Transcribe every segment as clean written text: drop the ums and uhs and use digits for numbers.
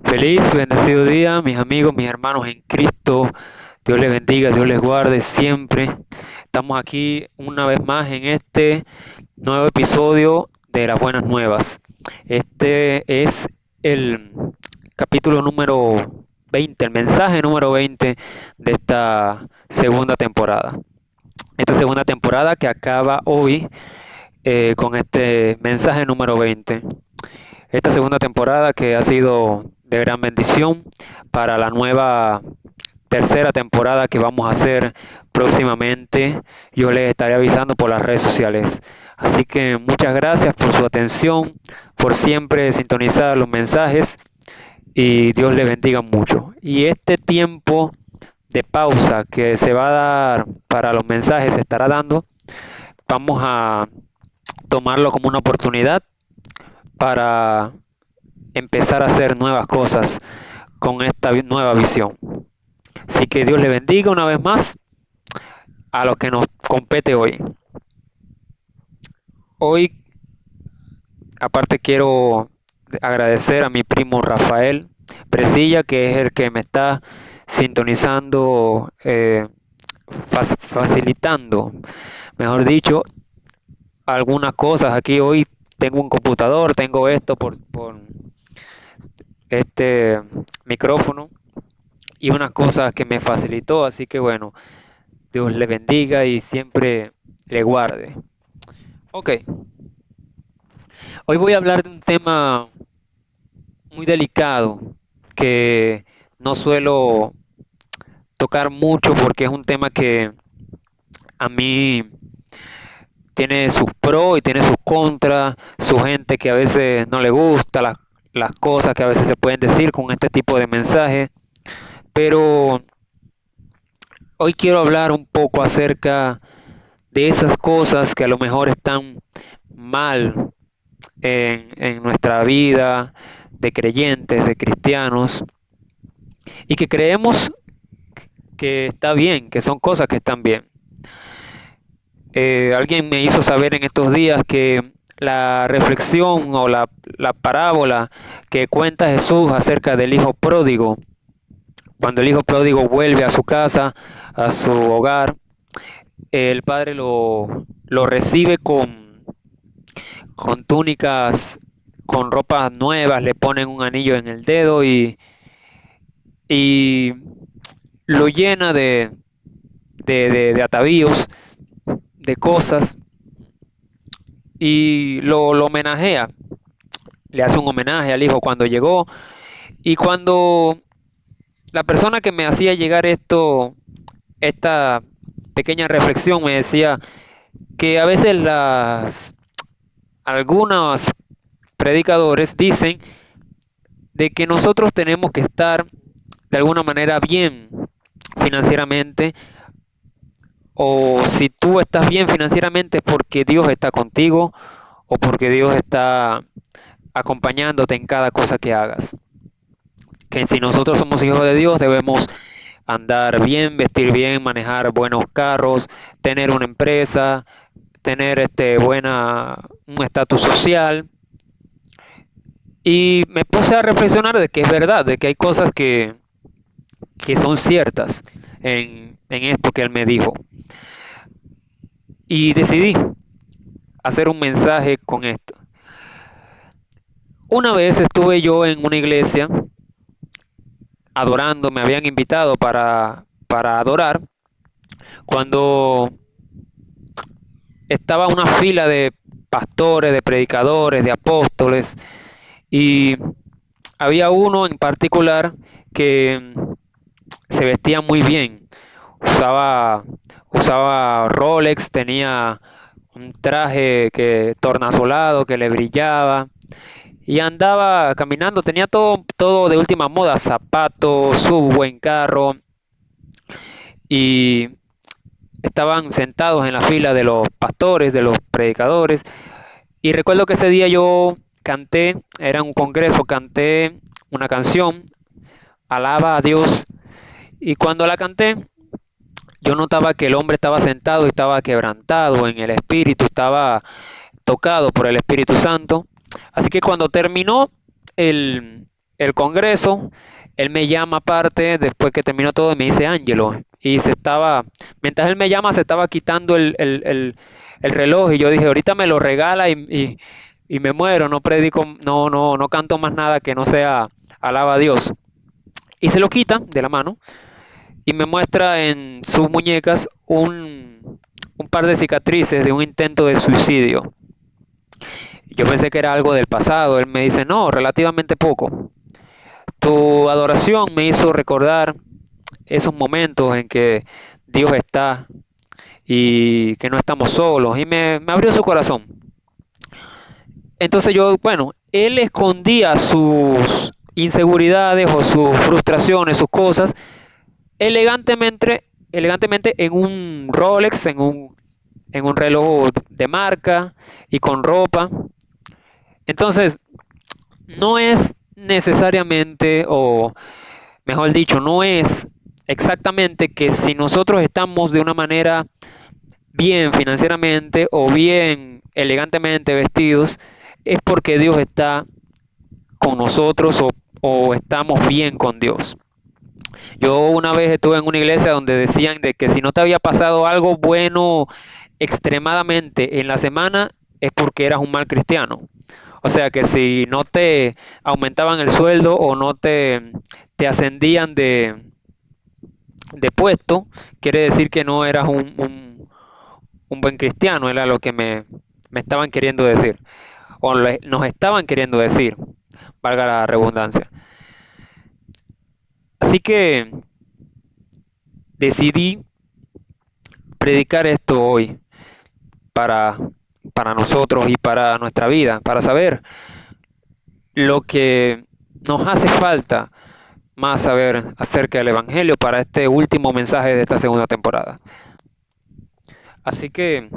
Feliz, bendecido día, mis amigos, mis hermanos en Cristo. Dios les bendiga, Dios les guarde siempre. Estamos aquí una vez más en este nuevo episodio de las Buenas Nuevas. Este es el capítulo número 20, el mensaje número 20 de esta segunda temporada. Esta segunda temporada que acaba hoy con este mensaje número 20. Esta segunda temporada que ha sido de gran bendición para la nueva tercera temporada que vamos a hacer próximamente. Yo les estaré avisando por las redes sociales. Así que muchas gracias por su atención, por siempre sintonizar los mensajes y Dios les bendiga mucho. Y este tiempo de pausa que se va a dar para los mensajes, se estará dando, vamos a tomarlo como una oportunidad para empezar a hacer nuevas cosas con esta nueva visión. Así que Dios le bendiga una vez más a lo que nos compete hoy. Hoy, aparte, quiero agradecer a mi primo Rafael Presilla, que es el que me está sintonizando, facilitando, mejor dicho, algunas cosas. Aquí hoy tengo un computador, tengo esto por este micrófono y unas cosas que me facilitó, así que bueno, Dios le bendiga y siempre le guarde. Ok, hoy voy a hablar de un tema muy delicado que no suelo tocar mucho porque es un tema que a mí tiene sus pros y tiene sus contras, su gente que a veces no le gusta, las cosas que a veces se pueden decir con este tipo de mensajes, pero hoy quiero hablar un poco acerca de esas cosas que a lo mejor están mal en nuestra vida de creyentes, de cristianos, y que creemos que está bien, que son cosas que están bien. Alguien me hizo saber en estos días que la reflexión o la parábola que cuenta Jesús acerca del hijo pródigo, cuando el hijo pródigo vuelve a su casa, a su hogar, el padre lo recibe con túnicas, con ropas nuevas, le ponen un anillo en el dedo y lo llena de atavíos, de cosas, y lo homenajea, le hace un homenaje al hijo cuando llegó. Y cuando la persona que me hacía llegar esta pequeña reflexión me decía que a veces algunos predicadores dicen de que nosotros tenemos que estar de alguna manera bien financieramente, o si tú estás bien financieramente es porque Dios está contigo o porque Dios está acompañándote en cada cosa que hagas. Que si nosotros somos hijos de Dios debemos andar bien, vestir bien, manejar buenos carros, tener una empresa, tener un estatus social. Y me puse a reflexionar de que es verdad, de que hay cosas que son ciertas en esto que él me dijo. Y decidí hacer un mensaje con esto. Una vez estuve yo en una iglesia adorando, me habían invitado para adorar, cuando estaba una fila de pastores, de predicadores, de apóstoles, y había uno en particular que se vestía muy bien, usaba, usaba Rolex, tenía un traje que tornasolado que le brillaba y andaba caminando, tenía todo de última moda, zapatos, su buen carro, y estaban sentados en la fila de los pastores, de los predicadores. Y recuerdo que ese día yo canté, era un congreso, canté una canción, Alaba a Dios, y cuando la canté, yo notaba que el hombre estaba sentado y estaba quebrantado en el espíritu, estaba tocado por el Espíritu Santo. Así que cuando terminó el, el congreso, él me llama aparte después que terminó todo y me dice Ángelo. Y mientras él me llama, se estaba quitando el reloj y yo dije, ahorita me lo regala y me muero, no predico, no canto más nada que no sea alaba a Dios. Y se lo quita de la mano y me muestra en sus muñecas un par de cicatrices de un intento de suicidio. Yo pensé que era algo del pasado. Él me dice, no, relativamente poco. Tu adoración me hizo recordar esos momentos en que Dios está y que no estamos solos. Y me abrió su corazón. Entonces yo, bueno, él escondía sus inseguridades o sus frustraciones, sus cosas, elegantemente en un Rolex, en un reloj de marca y con ropa. Entonces, no es necesariamente, o mejor dicho, no es exactamente que si nosotros estamos de una manera bien financieramente o bien elegantemente vestidos, es porque Dios está con nosotros o estamos bien con Dios. Yo una vez estuve en una iglesia donde decían de que si no te había pasado algo bueno extremadamente en la semana es porque eras un mal cristiano. O sea que si no te aumentaban el sueldo o no te ascendían de puesto, quiere decir que no eras un buen cristiano, era lo que me estaban queriendo decir, o nos estaban queriendo decir, valga la redundancia. Así que decidí predicar esto hoy para, para nosotros y para nuestra vida, para saber lo que nos hace falta más saber acerca del Evangelio para este último mensaje de esta segunda temporada. Así que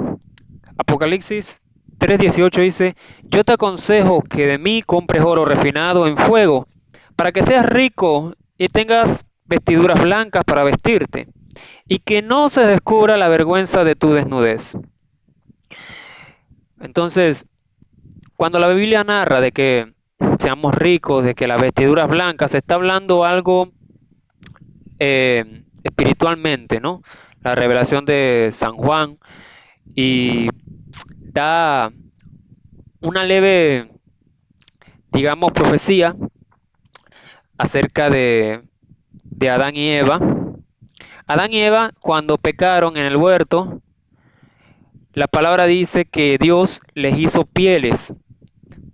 Apocalipsis 3:18 dice, yo te aconsejo que de mí compres oro refinado en fuego, para que seas rico y tengas vestiduras blancas para vestirte, y que no se descubra la vergüenza de tu desnudez. Entonces, cuando la Biblia narra de que seamos ricos, de que las vestiduras blancas, se está hablando algo espiritualmente, ¿no? La revelación de San Juan y da una leve, digamos, profecía acerca de Adán y Eva. Adán y Eva, cuando pecaron en el huerto, la palabra dice que Dios les hizo pieles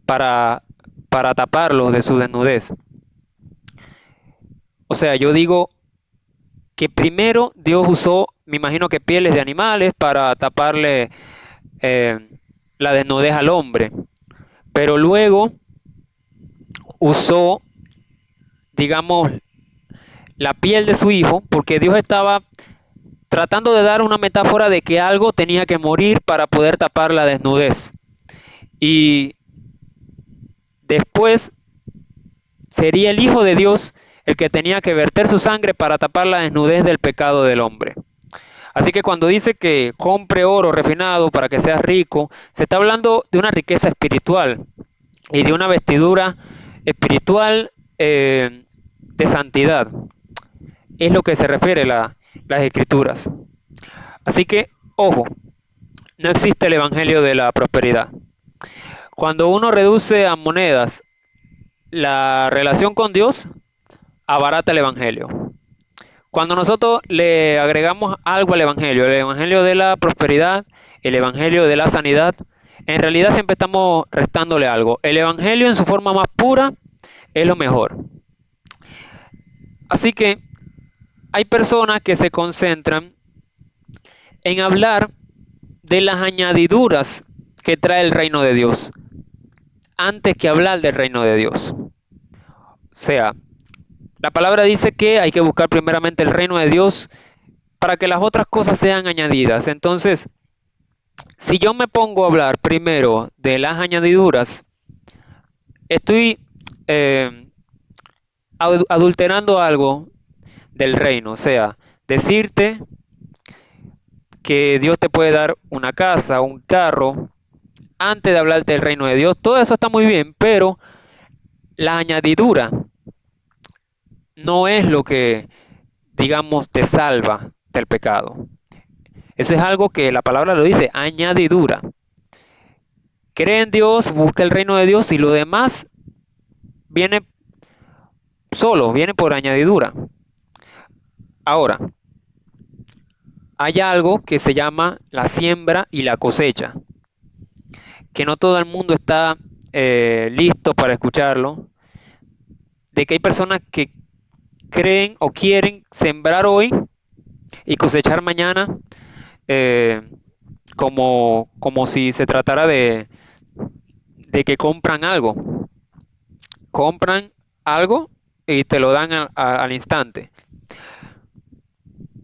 para, para taparlos de su desnudez. O sea, yo digo que primero Dios usó, me imagino que pieles de animales para taparle eh, la desnudez al hombre, pero luego usó, digamos, la piel de su hijo, porque Dios estaba tratando de dar una metáfora de que algo tenía que morir para poder tapar la desnudez. Y después sería el Hijo de Dios el que tenía que verter su sangre para tapar la desnudez del pecado del hombre. Así que cuando dice que compre oro refinado para que seas rico, se está hablando de una riqueza espiritual y de una vestidura espiritual de santidad. Es lo que se refiere las escrituras. Así que, ojo, no existe el evangelio de la prosperidad. Cuando uno reduce a monedas la relación con Dios, abarata el evangelio. Cuando nosotros le agregamos algo al evangelio, el evangelio de la prosperidad, el evangelio de la sanidad, en realidad siempre estamos restándole algo. El evangelio en su forma más pura es lo mejor. Así que hay personas que se concentran en hablar de las añadiduras que trae el reino de Dios, antes que hablar del reino de Dios. O sea, la palabra dice que hay que buscar primeramente el reino de Dios para que las otras cosas sean añadidas. Entonces, si yo me pongo a hablar primero de las añadiduras, estoy adulterando algo del reino. O sea, decirte que Dios te puede dar una casa, un carro, antes de hablarte del reino de Dios, todo eso está muy bien, pero la añadidura no es lo que, digamos, te salva del pecado. Eso es algo que la palabra lo dice, añadidura. Cree en Dios, busca el reino de Dios y lo demás viene solo, viene por añadidura. Ahora, hay algo que se llama la siembra y la cosecha, que no todo el mundo está listo para escucharlo, de que hay personas que creen o quieren sembrar hoy y cosechar mañana, eh, como si se tratara de que compran algo. Compran algo y te lo dan al instante.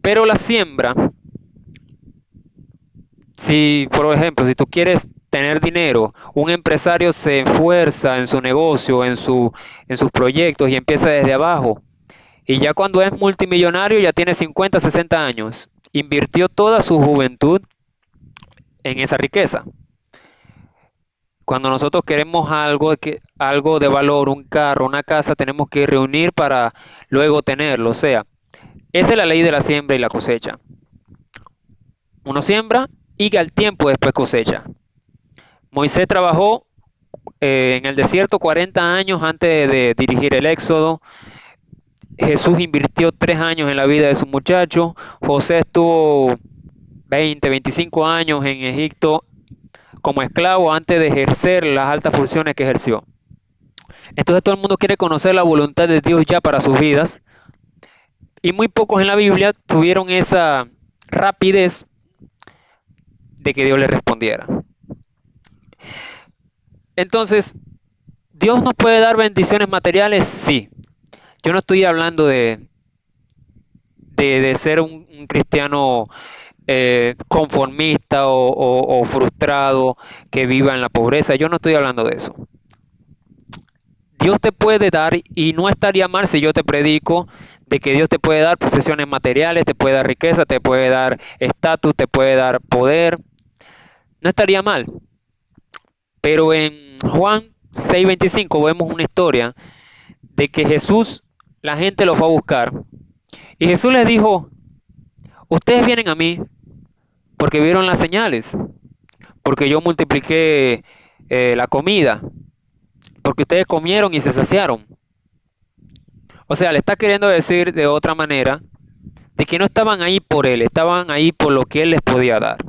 Pero la siembra, si por ejemplo, si tú quieres tener dinero, un empresario se esfuerza en su negocio, en sus proyectos y empieza desde abajo. Y ya cuando es multimillonario ya tiene 50, 60 años. Invirtió toda su juventud en esa riqueza. Cuando nosotros queremos algo de valor, un carro, una casa, tenemos que reunir para luego tenerlo. O sea, esa es la ley de la siembra y la cosecha. Uno siembra y que al tiempo después cosecha. Moisés trabajó en el desierto 40 años antes de dirigir el éxodo. Jesús invirtió 3 años en la vida de su muchacho. José estuvo 20, 25 años en Egipto como esclavo antes de ejercer las altas funciones que ejerció. Entonces todo el mundo quiere conocer la voluntad de Dios ya para sus vidas y muy pocos en la Biblia tuvieron esa rapidez de que Dios les respondiera. Entonces, ¿Dios nos puede dar bendiciones materiales? Sí. Yo no estoy hablando de ser un cristiano conformista o frustrado que viva en la pobreza. Yo no estoy hablando de eso. Dios te puede dar, y no estaría mal si yo te predico de que Dios te puede dar posesiones materiales, te puede dar riqueza, te puede dar estatus, te puede dar poder. No estaría mal. Pero en Juan 6:25 vemos una historia de que Jesús, la gente lo fue a buscar. Y Jesús les dijo, ustedes vienen a mí porque vieron las señales, porque yo multipliqué la comida, porque ustedes comieron y se saciaron. O sea, le está queriendo decir de otra manera de que no estaban ahí por él, estaban ahí por lo que él les podía dar.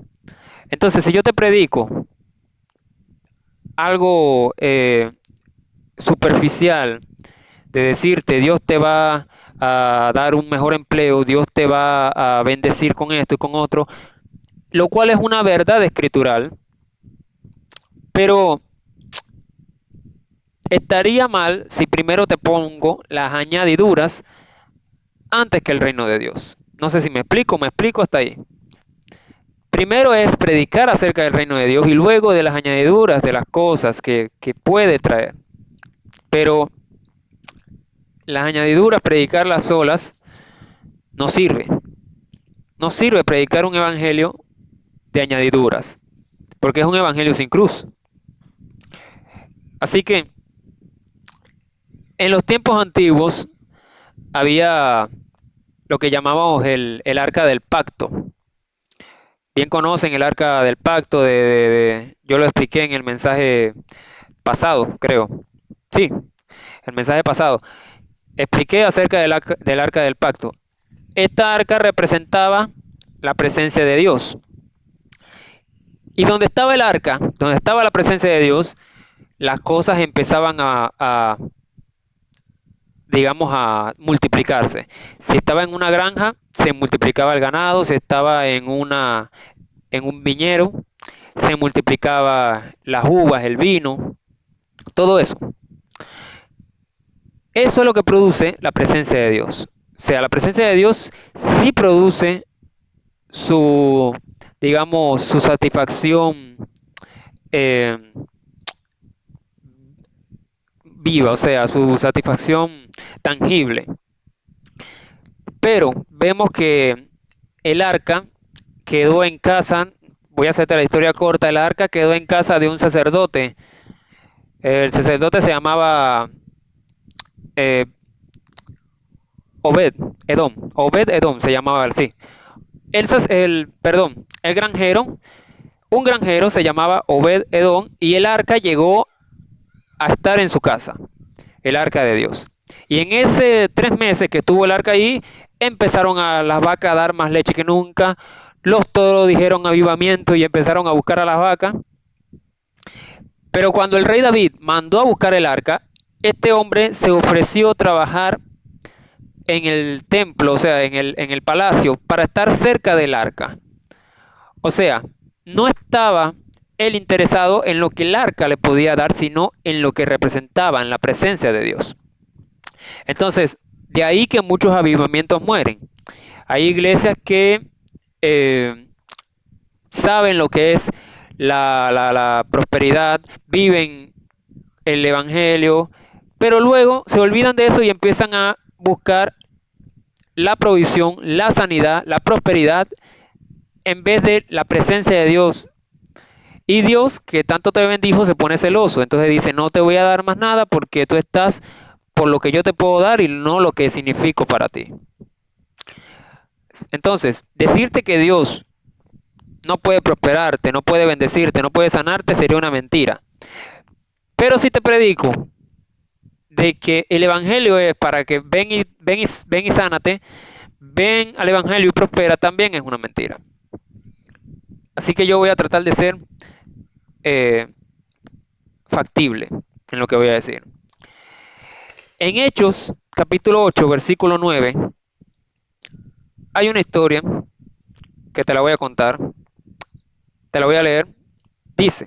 Entonces, si yo te predico algo superficial, de decirte Dios te va a dar un mejor empleo, Dios te va a bendecir con esto y con otro, lo cual es una verdad escritural, pero estaría mal si primero te pongo las añadiduras antes que el reino de Dios. No sé si me explico hasta ahí. Primero es predicar acerca del reino de Dios y luego de las añadiduras de las cosas que puede traer. Pero las añadiduras, predicarlas solas, no sirve. No sirve predicar un evangelio de añadiduras, porque es un evangelio sin cruz. Así que en los tiempos antiguos había lo que llamábamos el arca del pacto. Bien conocen el arca del pacto, yo lo expliqué en el mensaje pasado, creo. Sí, el mensaje pasado. Expliqué acerca del arca del pacto. Esta arca representaba la presencia de Dios. Y donde estaba el arca, donde estaba la presencia de Dios, las cosas empezaban digamos, a multiplicarse. Si estaba en una granja, se multiplicaba el ganado. Si estaba en un viñero, se multiplicaba las uvas, el vino, todo eso. Eso es lo que produce la presencia de Dios. O sea, la presencia de Dios sí produce su, digamos, su satisfacción eh, viva, o sea, su satisfacción tangible. Pero vemos que el arca quedó en casa, voy a hacerte la historia corta, el arca quedó en casa de un sacerdote. El sacerdote se llamaba eh, Obed, Edom. Obed Edom se llamaba así. El granjero, un granjero se llamaba Obed Edom y el arca llegó a estar en su casa, el arca de Dios. Y en ese 3 meses que estuvo el arca ahí, empezaron a las vacas a dar más leche que nunca. Los toros dijeron avivamiento y empezaron a buscar a las vacas. Pero cuando el rey David mandó a buscar el arca, este hombre se ofreció a trabajar en el templo, o sea, en el palacio, para estar cerca del arca. O sea, no estaba él interesado en lo que el arca le podía dar, sino en lo que representaba, en la presencia de Dios. Entonces, de ahí que muchos avivamientos mueren. Hay iglesias que eh, saben lo que es la prosperidad, viven el evangelio, pero luego se olvidan de eso y empiezan a buscar la provisión, la sanidad, la prosperidad, en vez de la presencia de Dios. Y Dios, que tanto te bendijo, se pone celoso. Entonces dice, no te voy a dar más nada porque tú estás por lo que yo te puedo dar y no lo que significo para ti. Entonces, decirte que Dios no puede prosperarte, no puede bendecirte, no puede sanarte, sería una mentira. Pero si te predico de que el evangelio es para que ven y sánate, ven al evangelio y prospera, también es una mentira. Así que yo voy a tratar de ser eh, factible en lo que voy a decir. En Hechos, capítulo 8, versículo 9, hay una historia que te la voy a contar, te la voy a leer. Dice,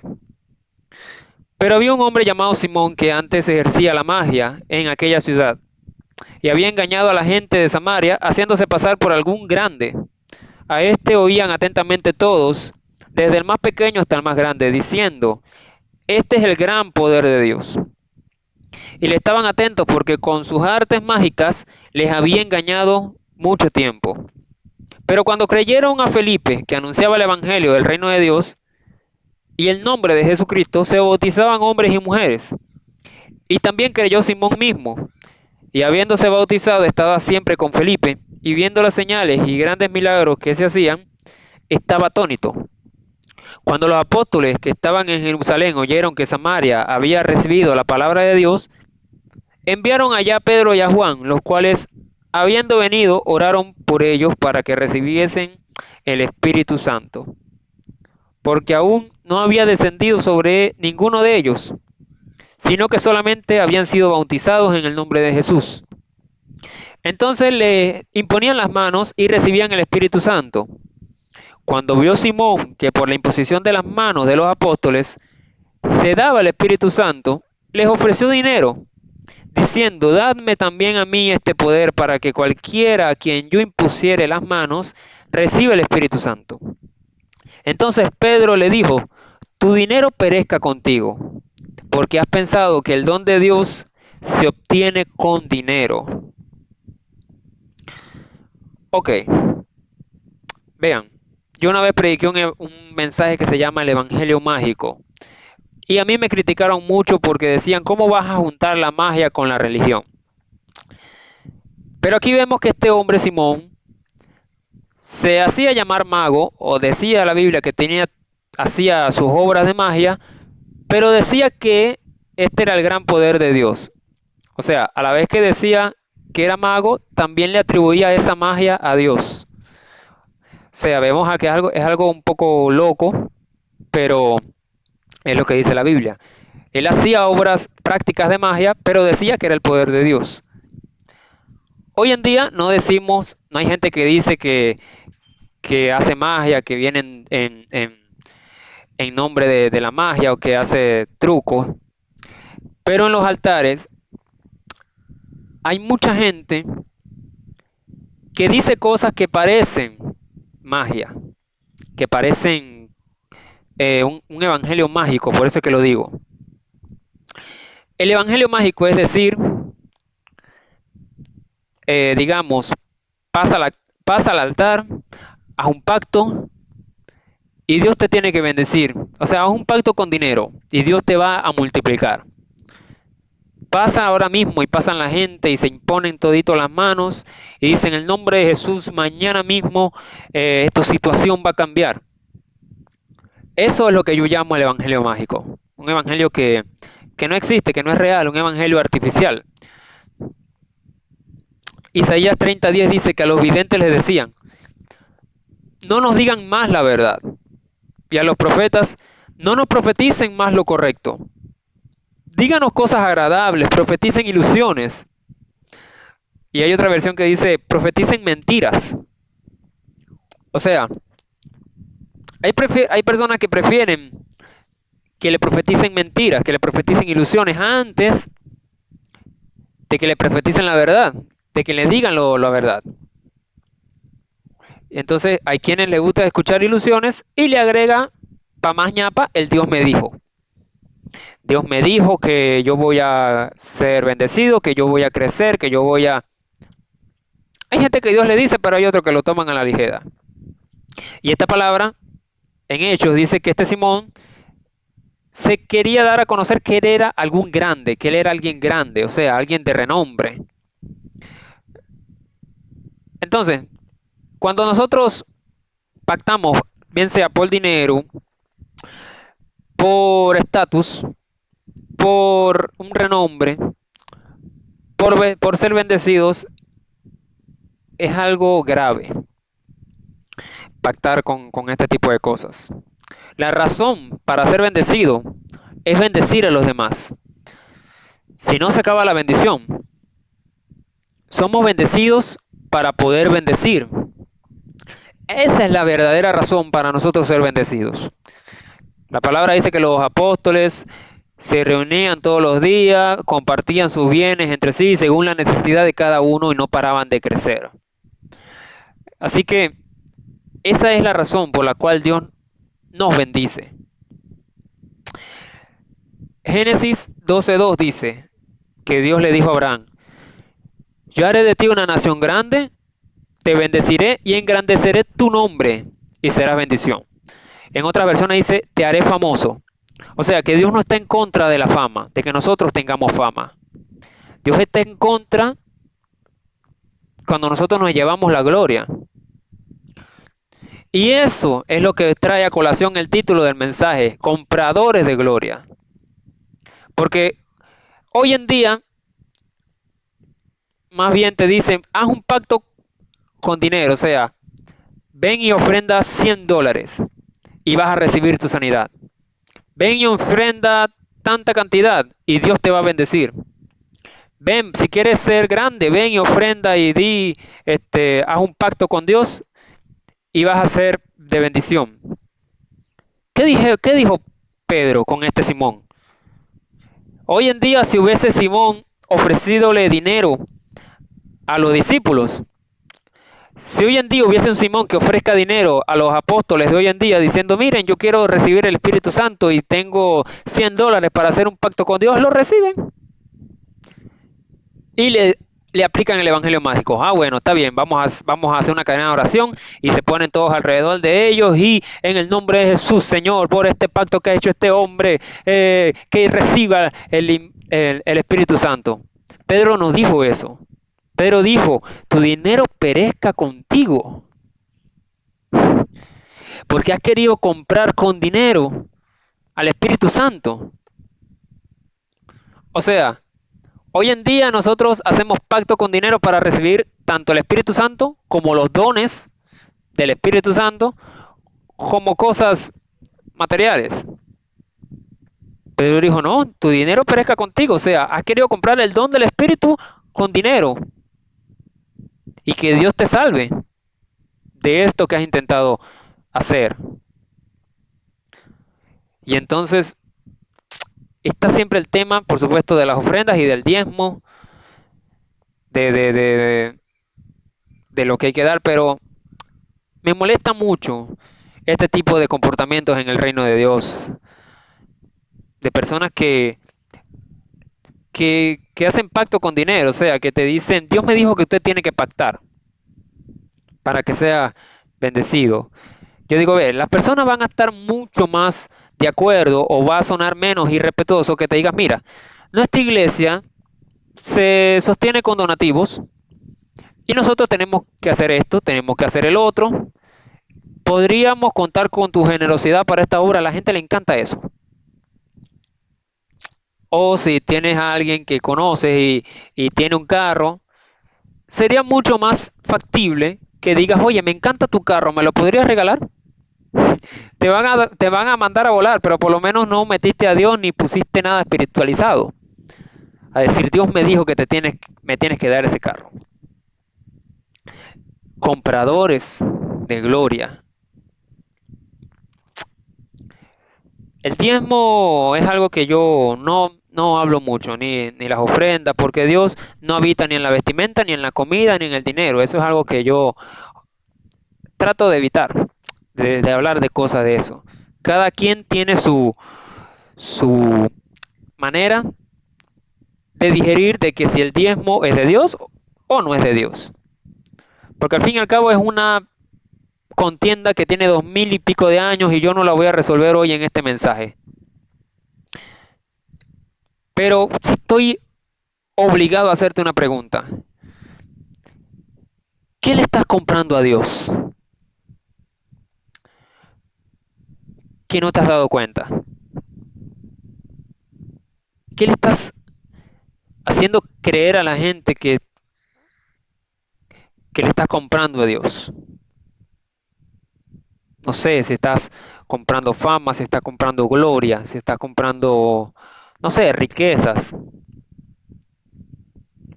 pero había un hombre llamado Simón que antes ejercía la magia en aquella ciudad y había engañado a la gente de Samaria haciéndose pasar por algún grande. A este oían atentamente todos, desde el más pequeño hasta el más grande, diciendo, este es el gran poder de Dios. Y le estaban atentos porque con sus artes mágicas les había engañado mucho tiempo. Pero cuando creyeron a Felipe, que anunciaba el evangelio del reino de Dios y el nombre de Jesucristo, se bautizaban hombres y mujeres. Y también creyó Simón mismo, y habiéndose bautizado estaba siempre con Felipe, y viendo las señales y grandes milagros que se hacían, estaba atónito. Cuando los apóstoles que estaban en Jerusalén oyeron que Samaria había recibido la palabra de Dios, enviaron allá a Pedro y a Juan, los cuales, habiendo venido, oraron por ellos para que recibiesen el Espíritu Santo, porque aún no había descendido sobre ninguno de ellos, sino que solamente habían sido bautizados en el nombre de Jesús. Entonces le imponían las manos y recibían el Espíritu Santo. Cuando vio Simón que por la imposición de las manos de los apóstoles se daba el Espíritu Santo, les ofreció dinero, diciendo, dadme también a mí este poder para que cualquiera a quien yo impusiere las manos reciba el Espíritu Santo. Entonces Pedro le dijo, tu dinero perezca contigo, porque has pensado que el don de Dios se obtiene con dinero. Ok, vean, yo una vez prediqué un mensaje que se llama el Evangelio Mágico. Y a mí me criticaron mucho porque decían, ¿cómo vas a juntar la magia con la religión? Pero aquí vemos que este hombre, Simón, se hacía llamar mago, o decía la Biblia que hacía sus obras de magia, pero decía que este era el gran poder de Dios. O sea, a la vez que decía que era mago, también le atribuía esa magia a Dios. O sea, vemos que es algo un poco loco, pero es lo que dice la Biblia. Él hacía obras prácticas de magia, pero decía que era el poder de Dios. Hoy en día no hay gente que dice que hace magia, que viene en nombre de la magia o que hace trucos. Pero en los altares hay mucha gente que dice cosas que parecen magia, que parecen un evangelio mágico, por eso es que lo digo. El evangelio mágico es decir, digamos, pasa al altar, haz un pacto y Dios te tiene que bendecir. O sea, haz un pacto con dinero y Dios te va a multiplicar. pasa ahora mismo y pasan la gente y se imponen todito las manos y dicen el nombre de Jesús, mañana mismo tu situación va a cambiar. Eso es lo que yo llamo el evangelio mágico. Un evangelio que no existe, que no es real, un evangelio artificial. Isaías 30:10 dice que a los videntes les decían, no nos digan más la verdad. Y a los profetas, no nos profeticen más lo correcto. Díganos cosas agradables, profeticen ilusiones. Y hay otra versión que dice, profeticen mentiras. O sea, hay personas que prefieren que le profeticen mentiras, que le profeticen ilusiones antes de que le profeticen la verdad, de que le digan la verdad. Entonces hay quienes les gusta escuchar ilusiones y le agrega pa' más ñapa el Dios me dijo. Dios me dijo que yo voy a ser bendecido, que yo voy a crecer, que yo voy a... Hay gente que Dios le dice, pero hay otros que lo toman a la ligera. Y esta palabra en Hechos dice que este Simón se quería dar a conocer que él era algún grande, que él era alguien grande, o sea, alguien de renombre. Entonces, cuando nosotros pactamos, bien sea por dinero, por estatus, por un renombre, por ser bendecidos, es algo grave pactar con este tipo de cosas. La razón para ser bendecido es bendecir a los demás. Si no, se acaba la bendición. Somos bendecidos para poder bendecir. Esa es la verdadera razón para nosotros ser bendecidos. La palabra dice que los apóstoles se reunían todos los días, compartían sus bienes entre sí según la necesidad de cada uno y no paraban de crecer. Así que esa es la razón por la cual Dios nos bendice. Génesis 12:2 dice que Dios le dijo a Abraham, yo haré de ti una nación grande, te bendeciré y engrandeceré tu nombre y serás bendición. En otras versiones dice, te haré famoso. O sea, que Dios no está en contra de la fama, de que nosotros tengamos fama. Dios está en contra cuando nosotros nos llevamos la gloria. Y eso es lo que trae a colación el título del mensaje, compradores de gloria. Porque hoy en día, más bien te dicen, haz un pacto con dinero, o sea, ven y ofrenda $100 y vas a recibir tu sanidad. Ven y ofrenda tanta cantidad y Dios te va a bendecir. Ven, si quieres ser grande, ven y ofrenda y haz un pacto con Dios y vas a ser de bendición. ¿Qué dijo Pedro con este Simón? Hoy en día, si hubiese Simón ofrecidole dinero a los discípulos, si hoy en día hubiese un Simón que ofrezca dinero a los apóstoles de hoy en día diciendo, miren, yo quiero recibir el Espíritu Santo y tengo $100 para hacer un pacto con Dios, lo reciben. Y le aplican el evangelio mágico. Ah, bueno, está bien, vamos a hacer una cadena de oración y se ponen todos alrededor de ellos y en el nombre de Jesús, Señor, por este pacto que ha hecho este hombre, que reciba el Espíritu Santo. Pedro nos dijo eso. Pedro dijo, tu dinero perezca contigo. Porque has querido comprar con dinero al Espíritu Santo. O sea, hoy en día nosotros hacemos pacto con dinero para recibir tanto el Espíritu Santo como los dones del Espíritu Santo como cosas materiales. Pedro dijo, no, tu dinero perezca contigo. O sea, has querido comprar el don del Espíritu con dinero. Y que Dios te salve de esto que has intentado hacer. Y entonces está siempre el tema, por supuesto, de las ofrendas y del diezmo, de lo que hay que dar, pero me molesta mucho este tipo de comportamientos en el reino de Dios, de personas que hacen pacto con dinero, o sea, que te dicen, Dios me dijo que usted tiene que pactar para que sea bendecido. Yo digo, ver, las personas van a estar mucho más de acuerdo o va a sonar menos irrespetuoso que te digas, mira, nuestra iglesia se sostiene con donativos y nosotros tenemos que hacer esto, tenemos que hacer el otro. Podríamos contar con tu generosidad para esta obra, a la gente le encanta eso. O si tienes a alguien que conoces y tiene un carro, sería mucho más factible que digas, oye, me encanta tu carro, ¿me lo podrías regalar? Te van a mandar a volar, pero por lo menos no metiste a Dios ni pusiste nada espiritualizado. A decir, Dios me dijo que me tienes que dar ese carro. Compradores de gloria. El diezmo es algo que yo no hablo mucho, ni las ofrendas, porque Dios no habita ni en la vestimenta, ni en la comida, ni en el dinero. Eso es algo que yo trato de evitar, de hablar de cosas de eso. Cada quien tiene su manera de digerir de que si el diezmo es de Dios o no es de Dios. Porque al fin y al cabo es una contienda que tiene 2000 y pico de años y yo no la voy a resolver hoy en este mensaje. Pero si estoy obligado a hacerte una pregunta. ¿Qué le estás comprando a Dios que no te has dado cuenta? ¿Qué le estás haciendo creer a la gente que le estás comprando a Dios? No sé, si estás comprando fama, si estás comprando gloria, si estás comprando, no sé, riquezas.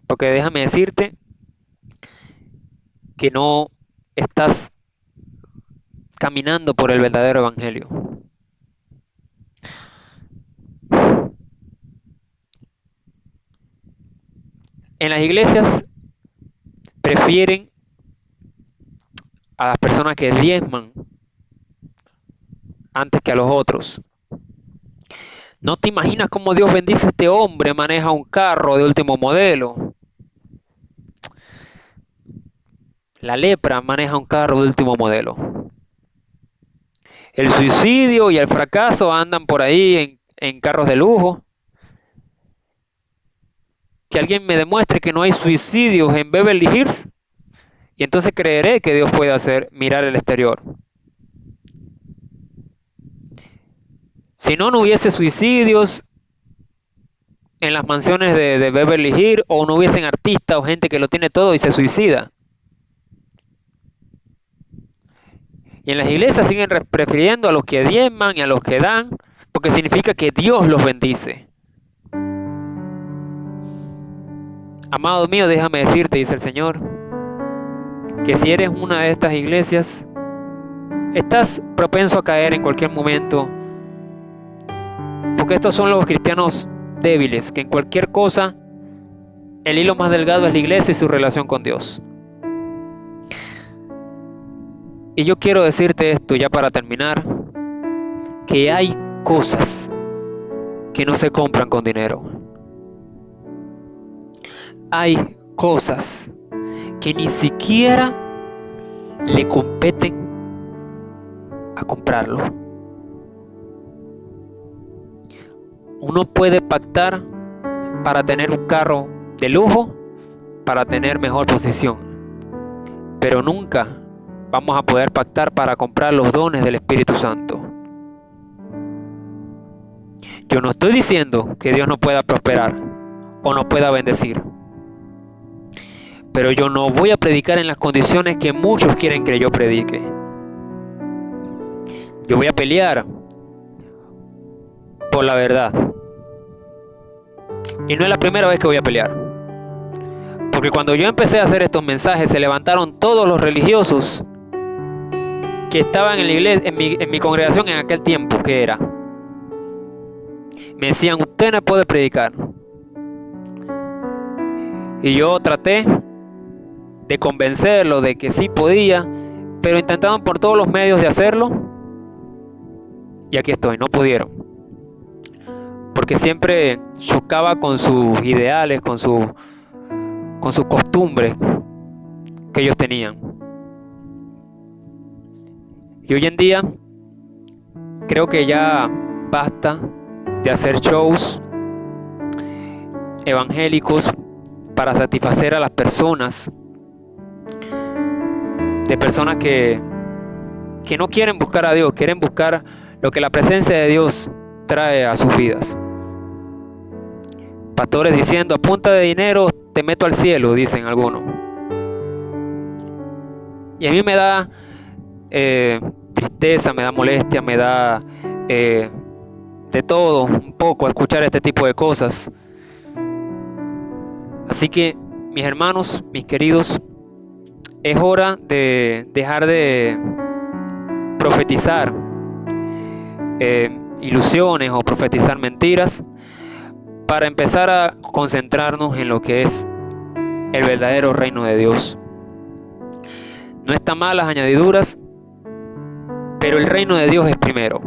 Porque déjame decirte que no estás caminando por el verdadero evangelio. En las iglesias prefieren a las personas que diezman antes que a los otros. No te imaginas cómo Dios bendice a este hombre, maneja un carro de último modelo. La lepra maneja un carro de último modelo. El suicidio y el fracaso andan por ahí en carros de lujo. Que alguien me demuestre que no hay suicidios en Beverly Hills y entonces creeré que Dios puede hacer mirar el exterior. Si no, no hubiese suicidios en las mansiones de Beverly Hills o no hubiesen artistas o gente que lo tiene todo y se suicida. Y en las iglesias siguen prefiriendo a los que diezman y a los que dan, porque significa que Dios los bendice. Amado mío, déjame decirte, dice el Señor, que si eres una de estas iglesias, estás propenso a caer en cualquier momento, porque estos son los cristianos débiles, que en cualquier cosa el hilo más delgado es la iglesia y su relación con Dios. Y yo quiero decirte esto ya para terminar, que hay cosas que no se compran con dinero. Hay cosas que ni siquiera le competen a comprarlo. Uno puede pactar para tener un carro de lujo, para tener mejor posición, pero nunca vamos a poder pactar para comprar los dones del Espíritu Santo. Yo no estoy diciendo que Dios no pueda prosperar o no pueda bendecir, pero yo no voy a predicar en las condiciones que muchos quieren que yo predique. Yo voy a pelear por la verdad. Y no es la primera vez que voy a pelear. Porque cuando yo empecé a hacer estos mensajes, se levantaron todos los religiosos que estaban en la iglesia, en mi congregación en aquel tiempo que era. Me decían, usted no puede predicar. Y yo traté de convencerlo de que sí podía, pero intentaban por todos los medios de hacerlo. Y aquí estoy, no pudieron. Porque siempre chocaba con sus ideales, con sus costumbres que ellos tenían. Y hoy en día creo que ya basta de hacer shows evangélicos para satisfacer a las personas, de personas que no quieren buscar a Dios, quieren buscar lo que la presencia de Dios trae a sus vidas. Pastores diciendo, a punta de dinero te meto al cielo, dicen algunos. Y a mí me da tristeza, me da molestia, me da de todo un poco escuchar este tipo de cosas. Así que, mis hermanos, mis queridos, es hora de dejar de profetizar ilusiones o profetizar mentiras para empezar a concentrarnos en lo que es el verdadero reino de Dios. No están mal las añadiduras, pero el reino de Dios es primero.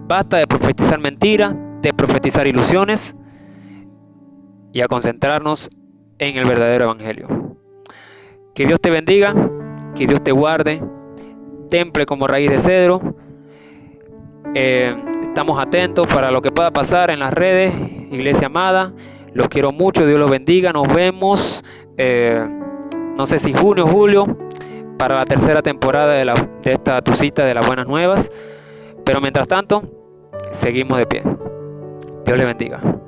Basta de profetizar mentiras, de profetizar ilusiones y a concentrarnos en el verdadero evangelio. Que Dios te bendiga, que Dios te guarde, temple como raíz de cedro. Estamos atentos para lo que pueda pasar en las redes, iglesia amada. Los quiero mucho, Dios los bendiga. Nos vemos, no sé si junio o julio, para la tercera temporada de esta tu cita de las buenas nuevas. Pero mientras tanto, seguimos de pie. Dios les bendiga.